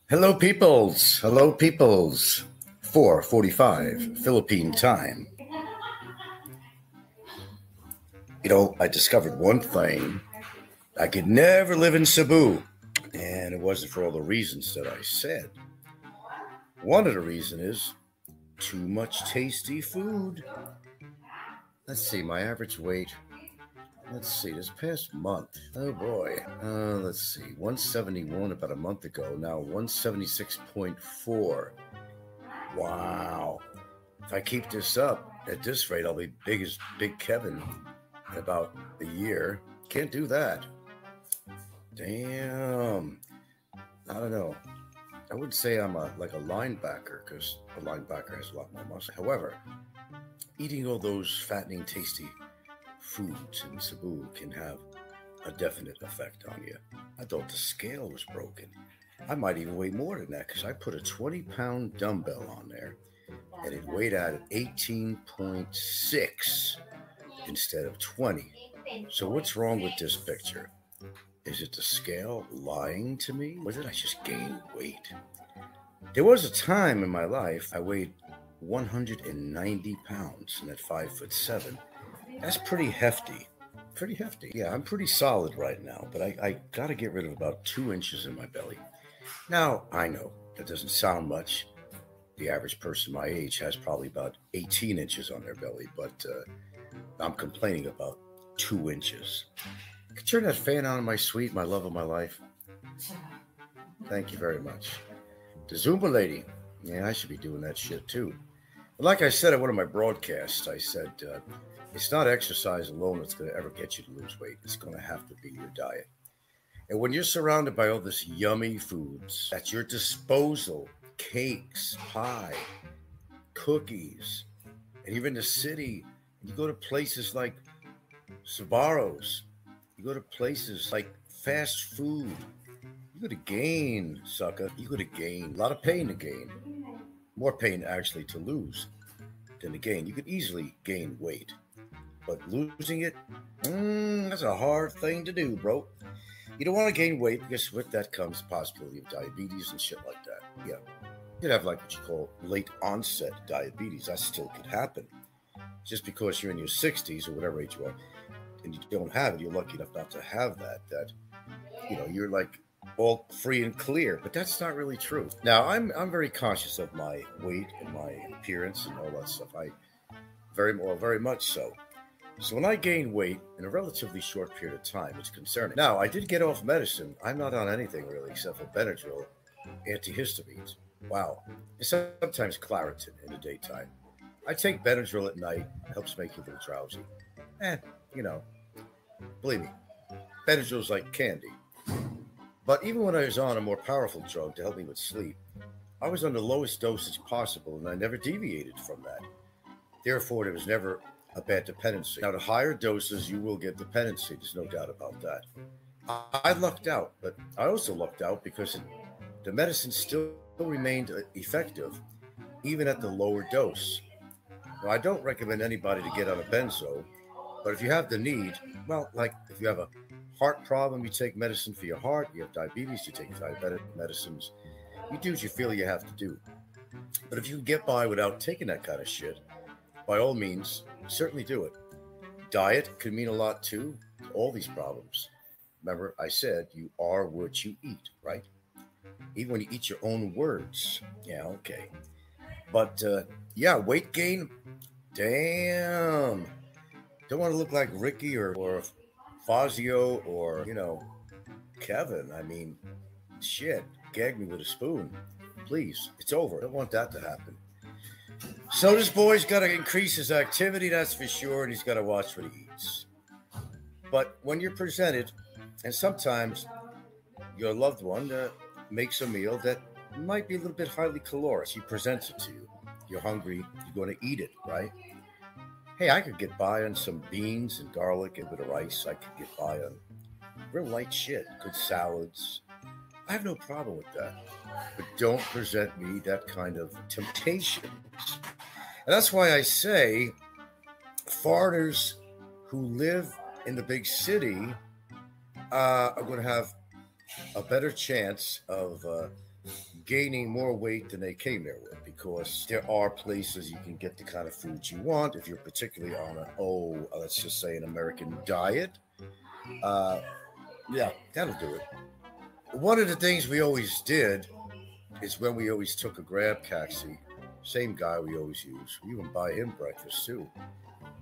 Hello, peoples. Hello, peoples. 4:45 Philippine time. I discovered one thing. I could never live in Cebu, and it wasn't for all the reasons that I said. One of the reasons is too much tasty food. Let's see, my average weight. Let's see, this past month. Oh boy. Let's see, 171 about a month ago. Now 176.4. Wow. If I keep this up at this rate, I'll be big as Big Kevin in about a year. Can't do that. Damn. I don't know. I would say I'm like a linebacker because a linebacker has a lot more muscle. However, eating all those fattening, tasty foods in Cebu can have a definite effect on you. I thought the scale was broken. I might even weigh more than that because I put a 20-pound dumbbell on there and it weighed out at 18.6 instead of 20. So what's wrong with this picture? Is it the scale lying to me? Or did I just gain weight? There was a time in my life I weighed 190 pounds and at 5'7". That's pretty hefty. Pretty hefty. Yeah, I'm pretty solid right now, but I got to get rid of about 2 inches in my belly. Now, I know that doesn't sound much. The average person my age has probably about 18 inches on their belly, but I'm complaining about 2 inches. Could you turn that fan on in my suite, my love of my life? Thank you very much. The Zumba lady. Yeah, I should be doing that shit too. But like I said at one of my broadcasts, I said, it's not exercise alone that's going to ever get you to lose weight. It's going to have to be your diet. And when you're surrounded by all this yummy foods at your disposal, cakes, pie, cookies, and you're in the city, you go to places like Sbarro's, you go to places like fast food, you're going to gain, sucker. You're going to gain. A lot of pain to gain. More pain actually to lose than to gain. You could easily gain weight. But losing it, that's a hard thing to do, bro. You don't want to gain weight because with that comes the possibility of diabetes and shit like that. Yeah. You could have like what you call late onset diabetes. That still could happen. Just because you're in your 60s or whatever age you are and you don't have it, you're lucky enough not to have that. You're like all free and clear, but that's not really true. Now, I'm very conscious of my weight and my appearance and all that stuff. Very much so. So when I gain weight in a relatively short period of time, it's concerning. Now, I did get off medicine. I'm not on anything really except for Benadryl, antihistamines. Wow. And sometimes Claritin in the daytime. I take Benadryl at night. It helps make you a little drowsy. You know, believe me, Benadryl's like candy. But even when I was on a more powerful drug to help me with sleep, I was on the lowest dosage possible and I never deviated from that. Therefore, there was never a bad dependency. Now, the higher doses, you will get dependency. There's no doubt about that. I lucked out, but I also lucked out because the medicine still remained effective, even at the lower dose. Now, I don't recommend anybody to get on a benzo, but if you have the need, well, like if you have a heart problem, you take medicine for your heart. You have diabetes, you take diabetic medicines. You do what you feel you have to do. But if you can get by without taking that kind of shit, by all means, certainly do it. Diet can mean a lot too. All these problems. Remember, I said you are what you eat, right? Even when you eat your own words. Yeah, okay. But yeah, weight gain. Damn. Don't want to look like Ricky or Fazio or, Kevin. I mean, shit. Gag me with a spoon. Please. It's over. I don't want that to happen. So this boy's got to increase his activity, that's for sure, and he's got to watch what he eats. But when you're presented, and sometimes your loved one makes a meal that might be a little bit highly caloric, he presents it to you. You're hungry, you're going to eat it, right? Hey, I could get by on some beans and garlic and a bit of rice. I could get by on real light shit, good salads. I have no problem with that. But don't present me that kind of temptation. And that's why I say foreigners who live in the big city are going to have a better chance of gaining more weight than they came there with, because there are places you can get the kind of food you want if you're particularly on let's just say an American diet. Uh, yeah, that'll do it. One of the things we always did is when we always took a grab taxi, same guy we always use. We even buy him breakfast too.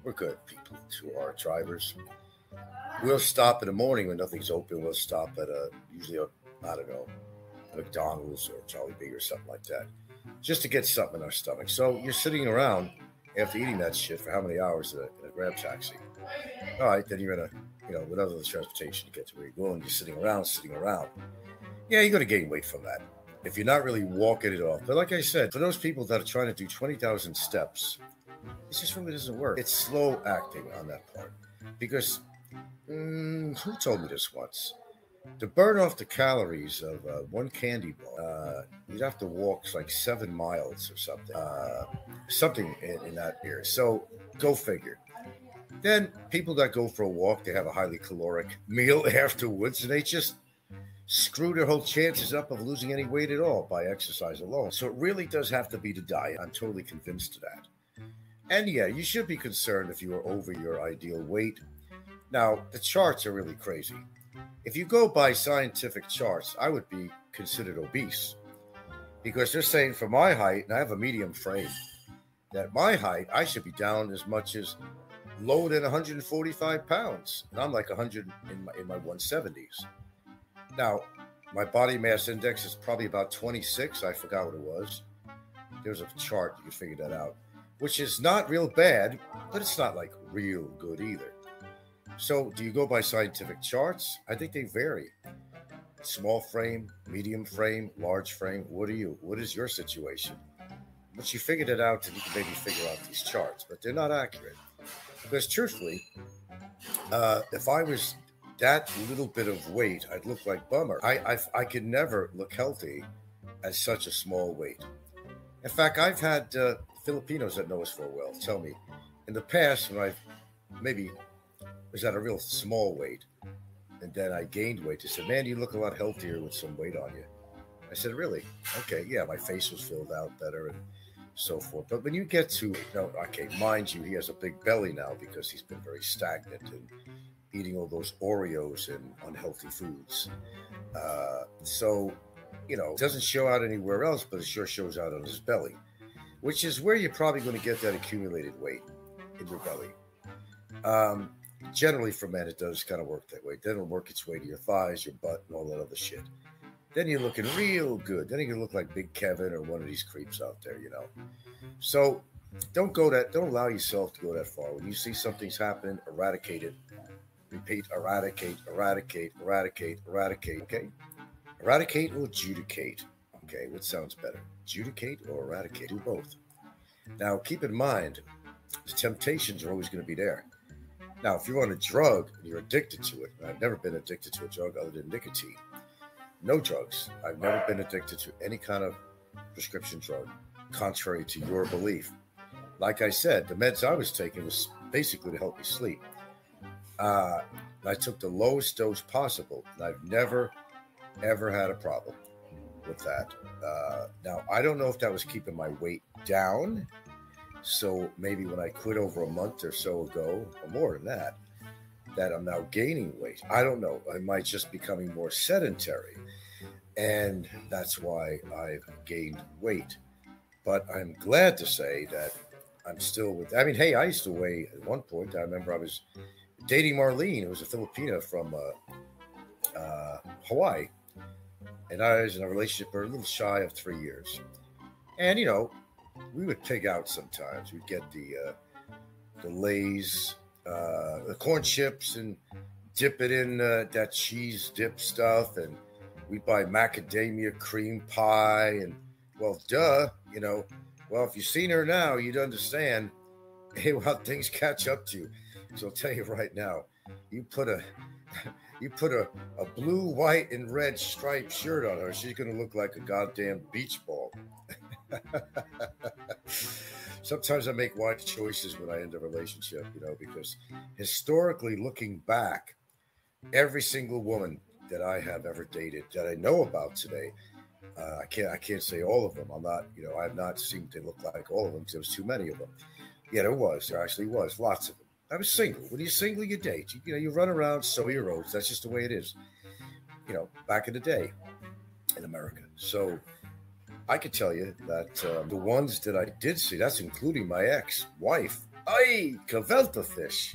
We're good people to our drivers. We'll stop in the morning when nothing's open. We'll stop at usually I don't know, a McDonald's or Jollibee or something like that, just to get something in our stomach. So you're sitting around after eating that shit for how many hours in a grab taxi? All right, then you're in whatever the transportation to get to where you're going. You're sitting around. Yeah, you're going to gain weight from that if you're not really walking it off. But like I said, for those people that are trying to do 20,000 steps, it just really doesn't work. It's slow acting on that part. Because who told me this once? To burn off the calories of one candy bar, you'd have to walk like 7 miles or something. Something in that area. So go figure. Then people that go for a walk, they have a highly caloric meal afterwards, and they just screw their whole chances up of losing any weight at all by exercise alone. So it really does have to be the diet. I'm totally convinced of that. And yeah, you should be concerned if you are over your ideal weight. Now, the charts are really crazy. If you go by scientific charts, I would be considered obese, because they're saying for my height, and I have a medium frame, that my height, I should be down as much as lower than 145 pounds. And I'm like 100 in my 170s. Now, my body mass index is probably about 26. I forgot what it was. There's a chart, you can figure that out, which is not real bad, but it's not like real good either. So do you go by scientific charts? I think they vary. Small frame, medium frame, large frame. What are you? What is your situation? Once you figured it out, then you can maybe figure out these charts, but they're not accurate. Because truthfully, if I was that little bit of weight, I'd look like bummer. I could never look healthy at such a small weight. In fact, I've had Filipinos that know us for a while tell me in the past when I've maybe was at a real small weight and then I gained weight, they said, man, you look a lot healthier with some weight on you. I said, really? Okay, yeah, my face was filled out better and so forth. But when you get to, okay, mind you, he has a big belly now because he's been very stagnant and eating all those Oreos and unhealthy foods. So, it doesn't show out anywhere else, but it sure shows out on his belly, which is where you're probably going to get that accumulated weight in your belly. Generally for men, it does kind of work that way. Then it'll work its way to your thighs, your butt, and all that other shit. Then you're looking real good. Then you're going to look like Big Kevin or one of these creeps out there, So don't allow yourself to go that far. When you see something's happening, eradicate it. Repeat, eradicate, okay? Eradicate or adjudicate. Okay, what sounds better? Adjudicate or eradicate? Do both. Now, keep in mind, the temptations are always going to be there. Now, if you're on a drug and you're addicted to it, and I've never been addicted to a drug other than nicotine. No drugs. I've never been addicted to any kind of prescription drug, contrary to your belief. Like I said, the meds I was taking was basically to help me sleep. I took the lowest dose possible, and I've never, ever had a problem with that. Now, I don't know if that was keeping my weight down. So maybe when I quit over a month or so ago, or more than that I'm now gaining weight. I don't know. I might just becoming more sedentary. And that's why I've gained weight. But I'm glad to say that I'm still I used to weigh at one point. I remember I was dating Marlene, who was a Filipina from Hawaii. And I was in a relationship for a little shy of 3 years. And, we would pig out sometimes. We'd get the Lay's, the corn chips and dip it in that cheese dip stuff. And we'd buy macadamia cream pie. And, well, duh, well, if you've seen her now, you'd understand how things catch up to you. So I'll tell you right now, you put a blue, white, and red striped shirt on her, she's going to look like a goddamn beach ball. Sometimes I make wise choices when I end a relationship, because historically looking back, every single woman that I have ever dated that I know about today, I can't say all of them. I'm not, I have not seen they look like all of them because there was too many of them. Yeah, there actually was lots of them. I was single. When you're single, you date. You run around, sow your oats. That's just the way it is. Back in the day in America. So I could tell you that the ones that I did see, that's including my ex-wife. Ay, Cavelta fish.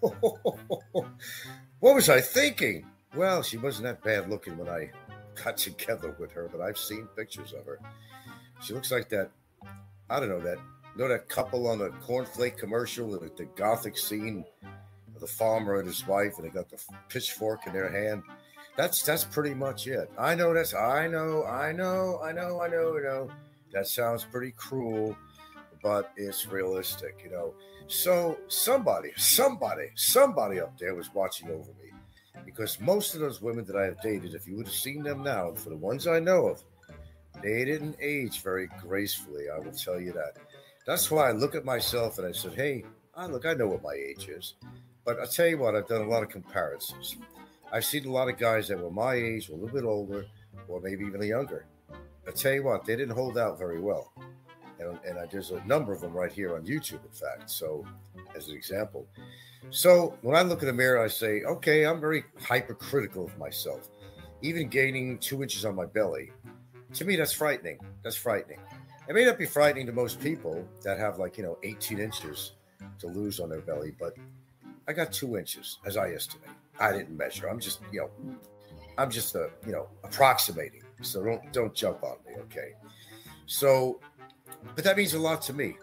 What was I thinking? Well, she wasn't that bad looking when I got together with her, but I've seen pictures of her. She looks like that, I don't know, that couple on the cornflake commercial, the gothic scene of the farmer and his wife, and they got the pitchfork in their hand. That's pretty much it. I know. That sounds pretty cruel, but it's realistic. So somebody up there was watching over me, because most of those women that I have dated, if you would have seen them now, for the ones I know of, they didn't age very gracefully. I will tell you that. That's why I look at myself and I said, hey, I know what my age is. But I'll tell you what, I've done a lot of comparisons. I've seen a lot of guys that were my age, or a little bit older, or maybe even younger. I'll tell you what, they didn't hold out very well. And there's a number of them right here on YouTube, in fact. So, as an example. So, when I look in the mirror, I say, okay, I'm very hypercritical of myself. Even gaining 2 inches on my belly, to me, that's frightening. That's frightening. It may not be frightening to most people that have 18 inches to lose on their belly, but I got 2 inches, as I estimate. I didn't measure. I'm just approximating. So don't jump on me, okay? So, but that means a lot to me.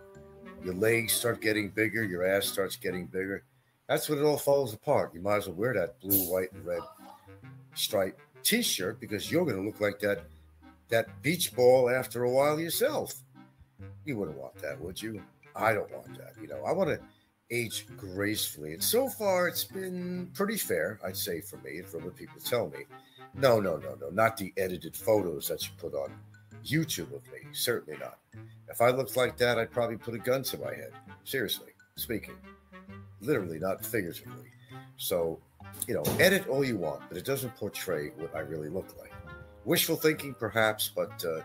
Your legs start getting bigger. Your ass starts getting bigger. That's when it all falls apart. You might as well wear that blue, white, and red striped T-shirt, because you're going to look like that beach ball after a while yourself. You wouldn't want that, would you? I don't want that. I want to age gracefully. And so far, it's been pretty fair, I'd say, for me, and from what people tell me. No. Not the edited photos that you put on YouTube of me. Certainly not. If I looked like that, I'd probably put a gun to my head. Seriously speaking. Literally, not figuratively. So, edit all you want, but it doesn't portray what I really look like. Wishful thinking, perhaps, but it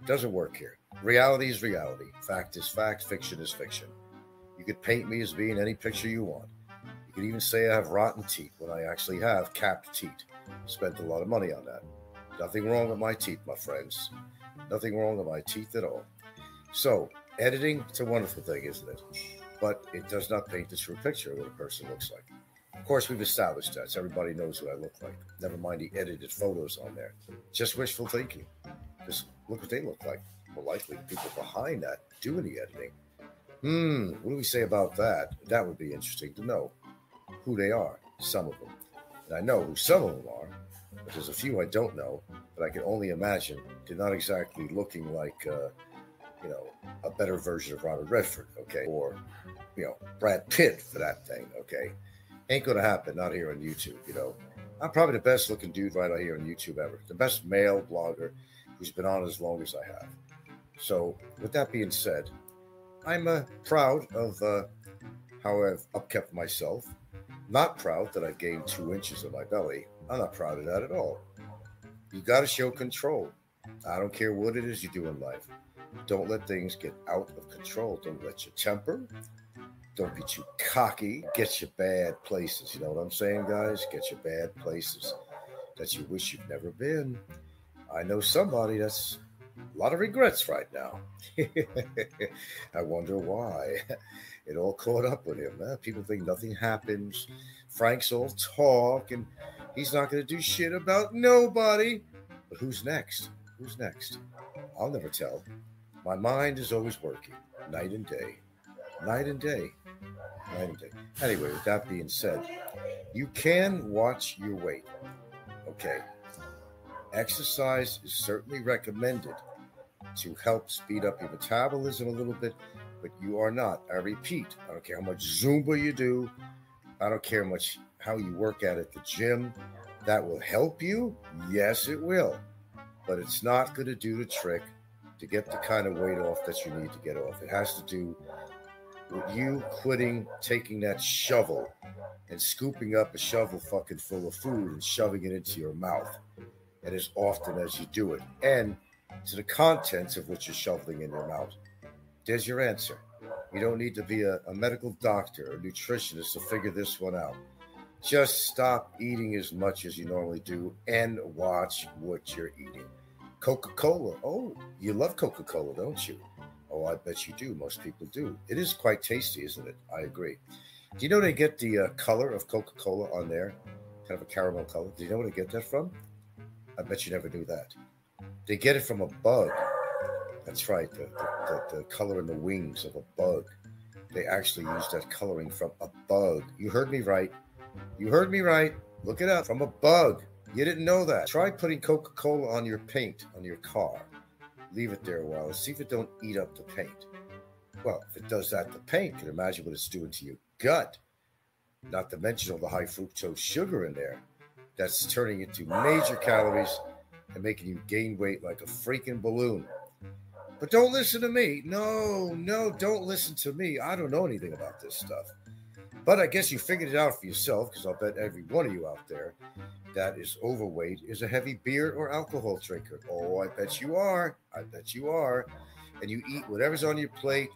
doesn't work here. Reality is reality. Fact is fact. Fiction is fiction. You could paint me as being any picture you want. You could even say I have rotten teeth when I actually have capped teeth. Spent a lot of money on that. Nothing wrong with my teeth, my friends. Nothing wrong with my teeth at all. So, editing, it's a wonderful thing, isn't it? But it does not paint the true picture of what a person looks like. Of course, we've established that, so everybody knows what I look like. Never mind the edited photos on there. Just wishful thinking. Just look what they look like. More likely, the people behind that doing the editing. What do we say about that? That would be interesting to know who they are, some of them. And I know who some of them are, but there's a few I don't know, but I can only imagine they're not exactly looking like, a better version of Robert Redford, okay? Or, Brad Pitt for that thing, okay? Ain't going to happen, not here on YouTube, I'm probably the best looking dude right out here on YouTube ever. The best male blogger who's been on as long as I have. So, with that being said, I'm proud of how I've upkept myself. Not proud that I gained 2 inches on my belly. I'm not proud of that at all. You got to show control. I don't care what it is you do in life. Don't let things get out of control. Don't let your temper. Don't be too cocky. Get your bad places. You know what I'm saying, guys? Get your bad places that you wish you'd never been. I know somebody that's a lot of regrets right now. I wonder why. It all caught up with him. People think nothing happens. Frank's all talk, and he's not going to do shit about nobody. But who's next? Who's next? I'll never tell. My mind is always working, night and day. Night and day. Night and day. Anyway, with that being said, you can watch your weight. Okay. Exercise is certainly recommended to help speed up your metabolism a little bit, but you are not. I repeat, I don't care how much Zumba you do. I don't care how you work at the gym. That will help you. Yes, it will. But it's not going to do the trick to get the kind of weight off that you need to get off. It has to do with you quitting taking that shovel and scooping up a shovel fucking full of food and shoving it into your mouth. And as often as you do it. And to the contents of what you're shoveling in your mouth. There's your answer. You don't need to be a medical doctor or nutritionist to figure this one out. Just stop eating as much as you normally do and watch what you're eating. Coca-Cola. Oh, you love Coca-Cola, don't you? Oh, I bet you do. Most people do. It is quite tasty, isn't it? I agree. Do you know they get the color of Coca-Cola on there? Kind of a caramel color. Do you know where they get that from? I bet you never knew that. They get it from a bug. That's right. The color in the wings of a bug. They actually use that coloring from a bug. You heard me right. You heard me right. Look it up. From a bug. You didn't know that. Try putting Coca-Cola on your paint on your car. Leave it there a while and see if it don't eat up the paint. Well, if it does that to paint, you can imagine what it's doing to your gut. Not to mention all the high fructose sugar in there. That's turning into major calories and making you gain weight like a freaking balloon. But don't listen to me. No, don't listen to me. I don't know anything about this stuff. But I guess you figured it out for yourself, because I'll bet every one of you out there that is overweight is a heavy beer or alcohol drinker. Oh, I bet you are. I bet you are. And you eat whatever's on your plate.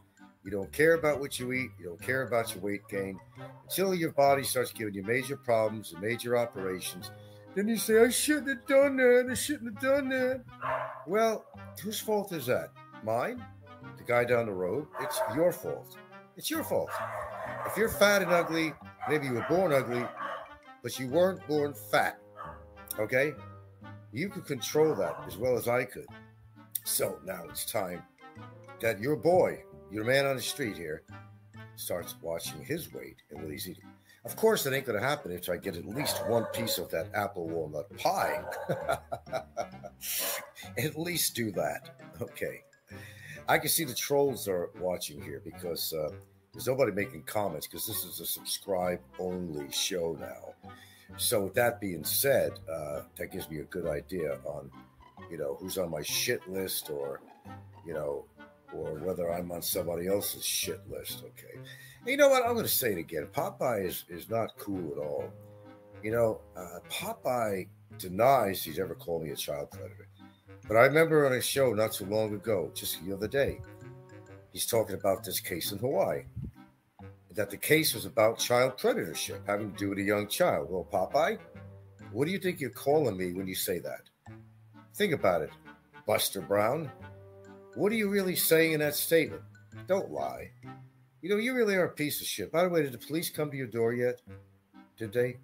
You don't care about what you eat. You don't care about your weight gain until your body starts giving you major problems and major operations. Then you say, I shouldn't have done that. I shouldn't have done that. Well, whose fault is that? Mine? The guy down the road? It's your fault. It's your fault. If you're fat and ugly, maybe you were born ugly, but you weren't born fat. Okay? You could control that as well as I could. So now it's time that your boy, your man on the street here, starts watching his weight and what he's eating. Of course, it ain't going to happen if I get at least one piece of that apple walnut pie. At least do that. Okay. I can see the trolls are watching here because there's nobody making comments because this is a subscribe-only show now. So with that being said, that gives me a good idea on, who's on my shit list or whether I'm on somebody else's shit list. Okay. And you know what? I'm going to say it again. Popeye is not cool at all. Popeye denies he's ever called me a child predator. But I remember on a show not too long ago, just the other day, he's talking about this case in Hawaii. That the case was about child predatorship, having to do with a young child. Well, Popeye, what do you think you're calling me when you say that? Think about it, Buster Brown. What are you really saying in that statement? Don't lie. You really are a piece of shit. By the way, did the police come to your door yet? Did they?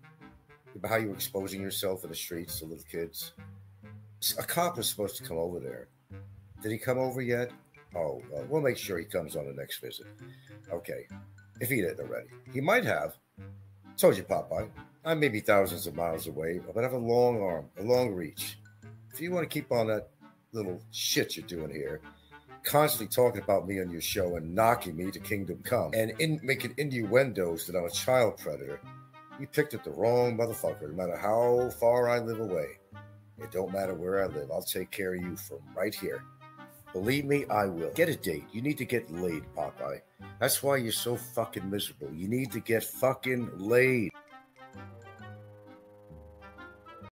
About how you were exposing yourself in the streets to little kids? A cop was supposed to come over there. Did he come over yet? Oh, well, we'll make sure he comes on the next visit. Okay. If he didn't already. He might have. Told you, Popeye. I may be thousands of miles away, but I have a long arm, a long reach. If you want to keep on that little shit you're doing here, constantly talking about me on your show and knocking me to kingdom come, and making innuendos that I'm a child predator, you picked up the wrong motherfucker, no matter how far I live away. It don't matter where I live. I'll take care of you from right here. Believe me, I will. Get a date. You need to get laid, Popeye. That's why you're so fucking miserable. You need to get fucking laid.